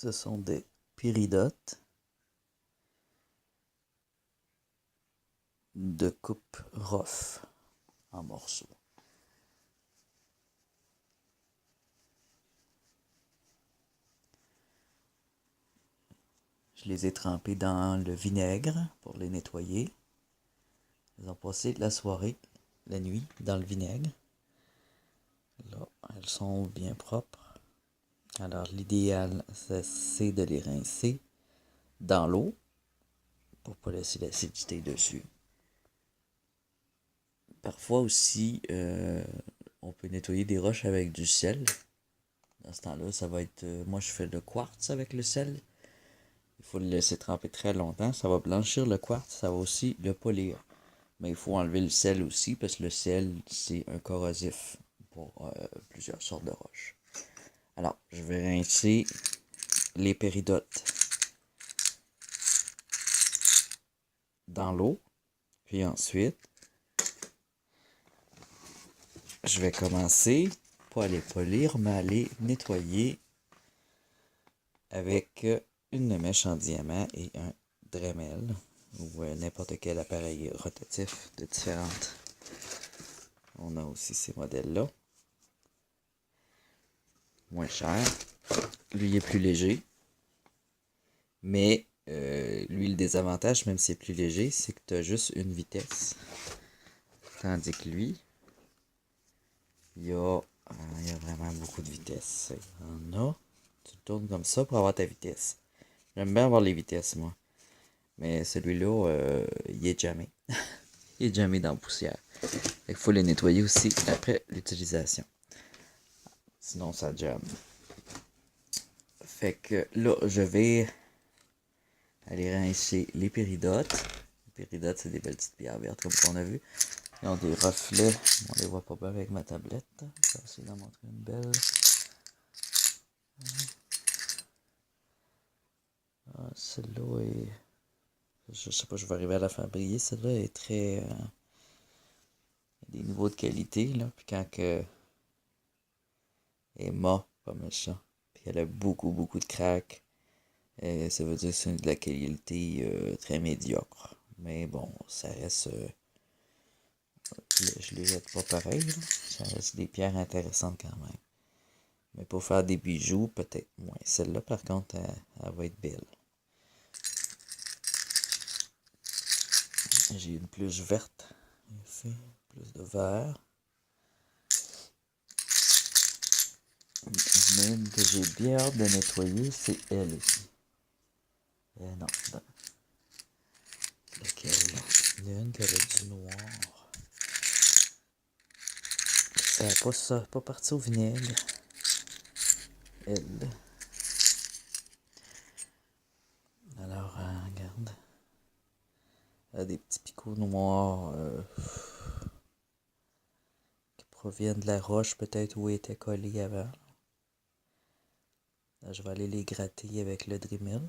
Ce sont des péridotes de coupe rough en morceaux. Je les ai trempés dans le vinaigre pour les nettoyer. Ils ont passé la soirée, la nuit, dans le vinaigre. Là, elles sont bien propres. Alors, l'idéal, c'est de les rincer dans l'eau pour ne pas laisser l'acidité dessus. Parfois aussi, on peut nettoyer des roches avec du sel. Dans ce temps-là, ça va être... moi, je fais le quartz avec le sel. Il faut le laisser tremper très longtemps. Ça va blanchir le quartz, ça va aussi le polir. Mais il faut enlever le sel aussi parce que le sel, c'est un corrosif pour plusieurs sortes de roches. Alors, je vais rincer les péridotes dans l'eau. Puis ensuite, je vais commencer, pas à les polir, mais à les nettoyer avec une mèche en diamant et un Dremel ou n'importe quel appareil rotatif de différentes. On a aussi ces modèles-là. Moins cher. Lui est plus léger. Mais lui, le désavantage, même s'il est plus léger, c'est que tu as juste une vitesse. Tandis que lui, il y a vraiment beaucoup de vitesse. Il y en a. Tu tournes comme ça pour avoir ta vitesse. J'aime bien avoir les vitesses, moi. Mais celui-là, il est jamais. Il est jamais dans la poussière. Il faut les nettoyer aussi après l'utilisation. Sinon, ça jamme. Fait que là, je vais aller rincer les péridotes. Les péridotes, c'est des belles petites pierres vertes, comme on a vu. Ils ont des reflets. On les voit pas bien avec ma tablette. Je vais essayer d'en montrer une belle. Ah, celle-là est... Je sais pas, je vais arriver à la faire briller. Celle-là est très... des niveaux de qualité, là. Puis quand que... elle est mat, pas méchant. Puis elle a beaucoup, beaucoup de craques. Ça veut dire que c'est de la qualité très médiocre. Mais bon, ça reste... je les jette pas pareil, là. Ça reste des pierres intéressantes quand même. Mais pour faire des bijoux, peut-être moins. Celle-là, par contre, elle va être belle. J'ai une plus verte ici, plus de vert. Mais une que j'ai bien hâte de nettoyer, c'est elle ici. Non, laquelle? Il y a une qui a du noir. Ça n'a pas parti au vinaigre. Elle. Alors, regarde. Elle a des petits picots noirs qui proviennent de la roche peut-être où elle était collée avant. Là, je vais aller les gratter avec le Dremel.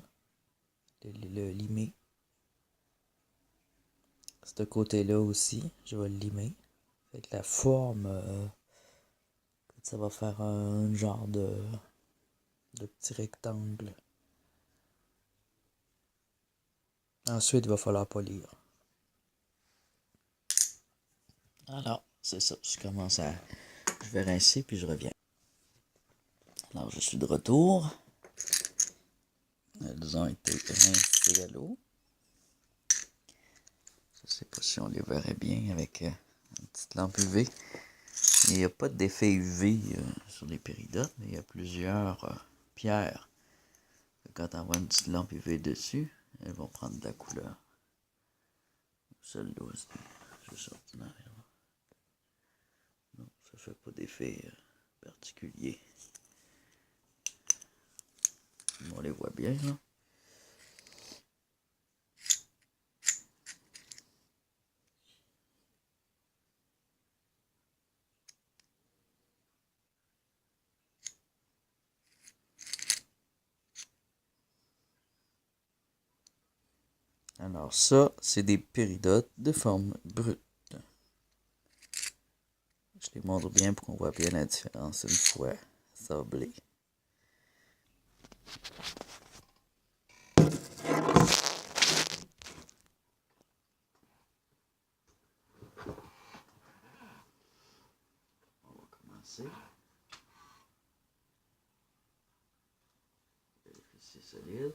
Le limer. Ce côté-là aussi, je vais le limer. Fait que la forme, ça va faire un genre de petit rectangle. Ensuite, il va falloir polir. Alors, c'est ça. Je vais rincer puis je reviens. Alors, je suis de retour. Elles ont été rincées à l'eau. Je ne sais pas si on les verrait bien avec une petite lampe UV. Il n'y a pas d'effet UV sur les péridotes, mais il y a plusieurs pierres. Quand on voit une petite lampe UV dessus, elles vont prendre de la couleur. Celle-là aussi, je sorti en arrière. Non, ça fait pas d'effet particulier. On les voit bien, là. Alors ça, c'est des péridotes de forme brute. Je les montre bien pour qu'on voit bien la différence une fois sablé. On va commencer. Vérifier si c'est solide.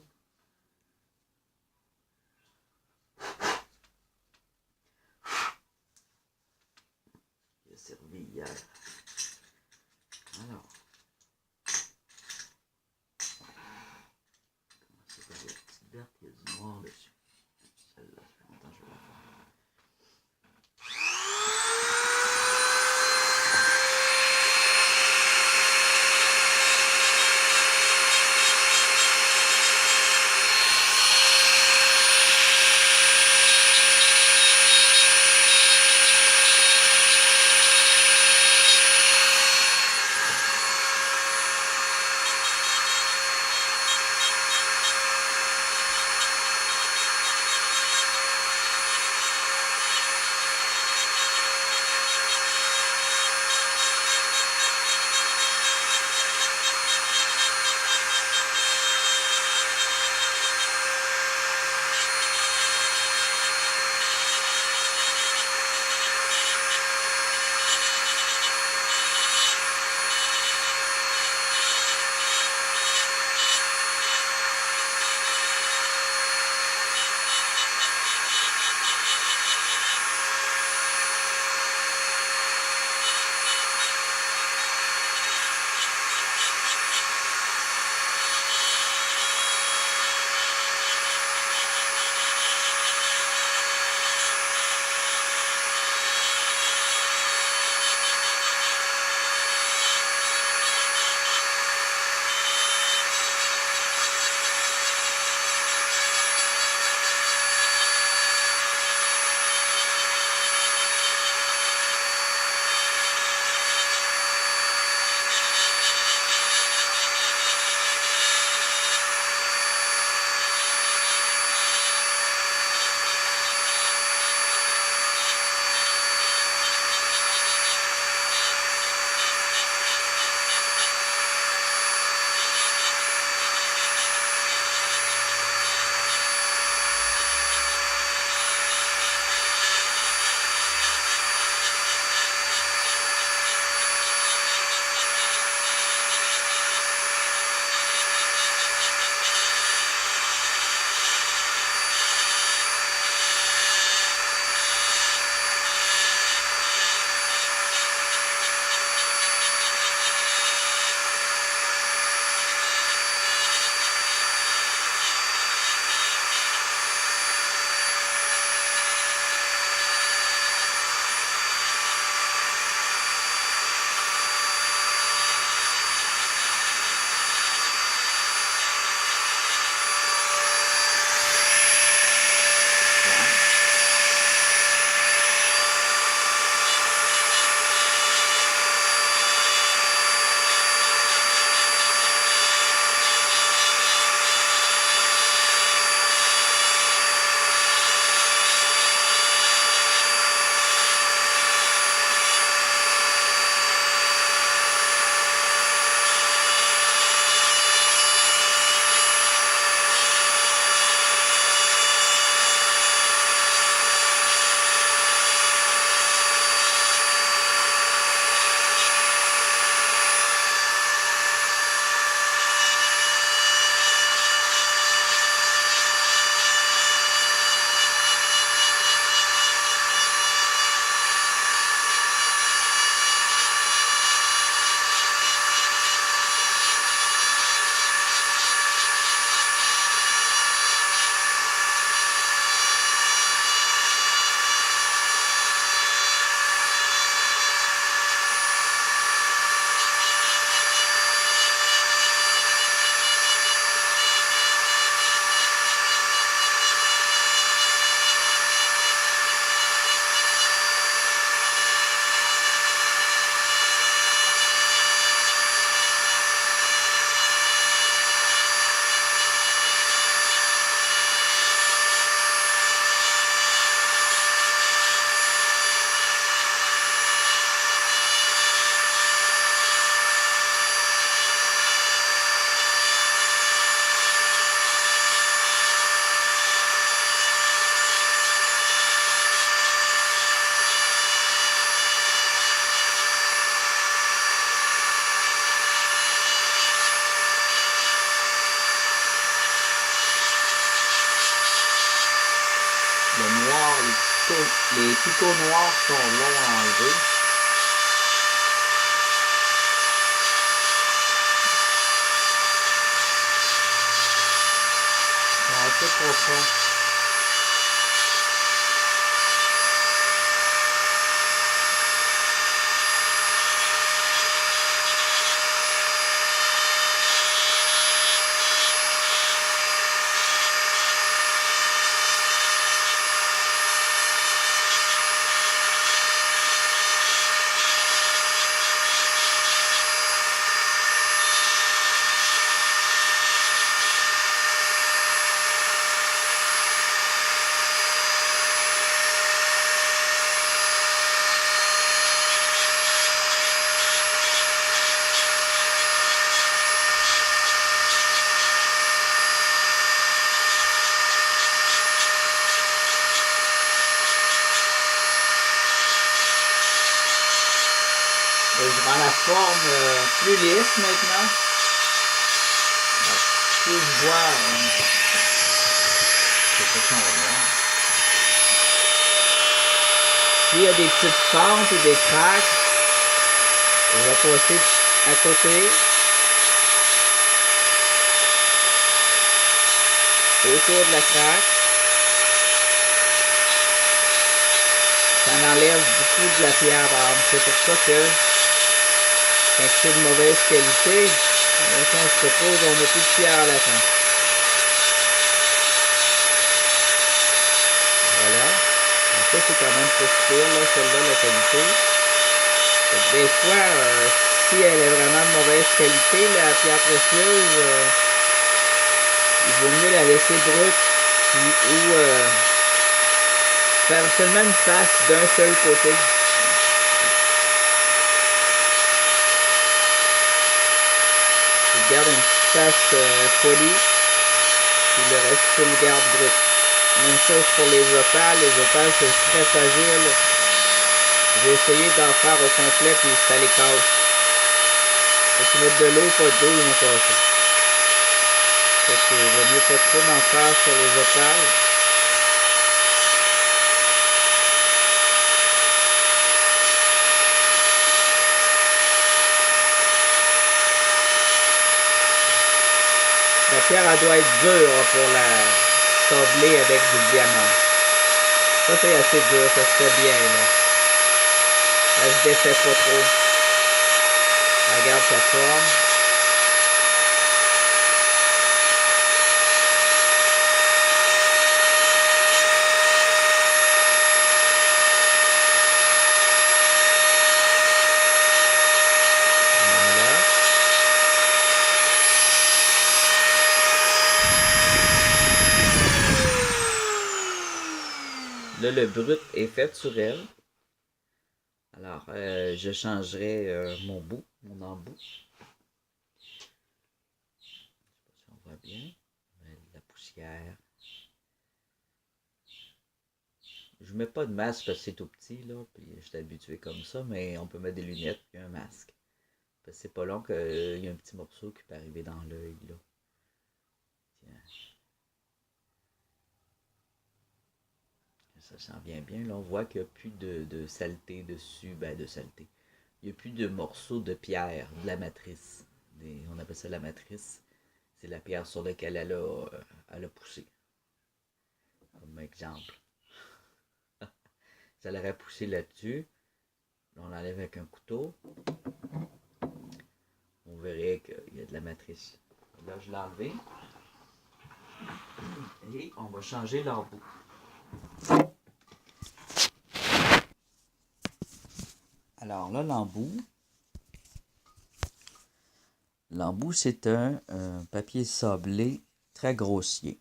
Il a servi hier. Alors. Commencer par la petite verte, il y a du noir dessus. Celle-là, ça fait longtemps que je vais la faire. les picots noirs sont longs à enlever. Ils sont un peu profonds. Je rends la forme plus lisse maintenant. Si je vois, c'est pas ça, on va voir. S'il y a des petites fentes ou des craques, je vais passer à côté. Autour de la craque. Ça enlève beaucoup de la pierre d'arbre. C'est pour ça que quand c'est de mauvaise qualité, quand on se repose, on n'a plus de pierre à la fin. Voilà. Donc ça, c'est quand même pas super, là, celle-là, la qualité. Des fois, si elle est vraiment de mauvaise qualité, la pierre précieuse, il vaut mieux la laisser brute ou faire seulement une face d'un seul côté. Je garde une petite face polie, puis le reste je le garde brut. Même chose pour les opales. Les opales, c'est très fragile. J'ai essayé d'en faire au complet, puis ça les casse. Faut tu mettre de l'eau, pas d'eau, ils vont casser. Fait que il vaut mieux pas trop d'en faire sur les opales. La pierre, elle doit être dure pour la sabler avec du diamant. Ça, c'est assez dur, ça se fait bien, là. Elle se défait pas trop. Elle garde sa forme. Là, le brut est fait sur elle. Alors, je changerai mon bout, mon embout. Je sais pas si on voit bien. La poussière. Je mets pas de masque parce que c'est tout petit, là, puis je suis habitué comme ça, mais on peut mettre des lunettes et un masque. Parce que c'est pas long qu'il y a un petit morceau qui peut arriver dans l'œil, là. Tiens. Ça s'en vient bien. Là, on voit qu'il n'y a plus de saleté dessus. Ben, de saleté. Il n'y a plus de morceaux de pierre, de la matrice. On appelle ça la matrice. C'est la pierre sur laquelle elle a poussé. Comme exemple. Ça l'aurait poussé là-dessus. Là, on l'enlève avec un couteau. On verrait qu'il y a de la matrice. Là, je l'ai enlevé. Et on va changer l'embout. Alors là, l'embout. L'embout, c'est un papier sablé très grossier.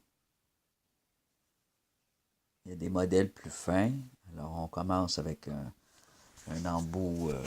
Il y a des modèles plus fins. Alors, on commence avec un embout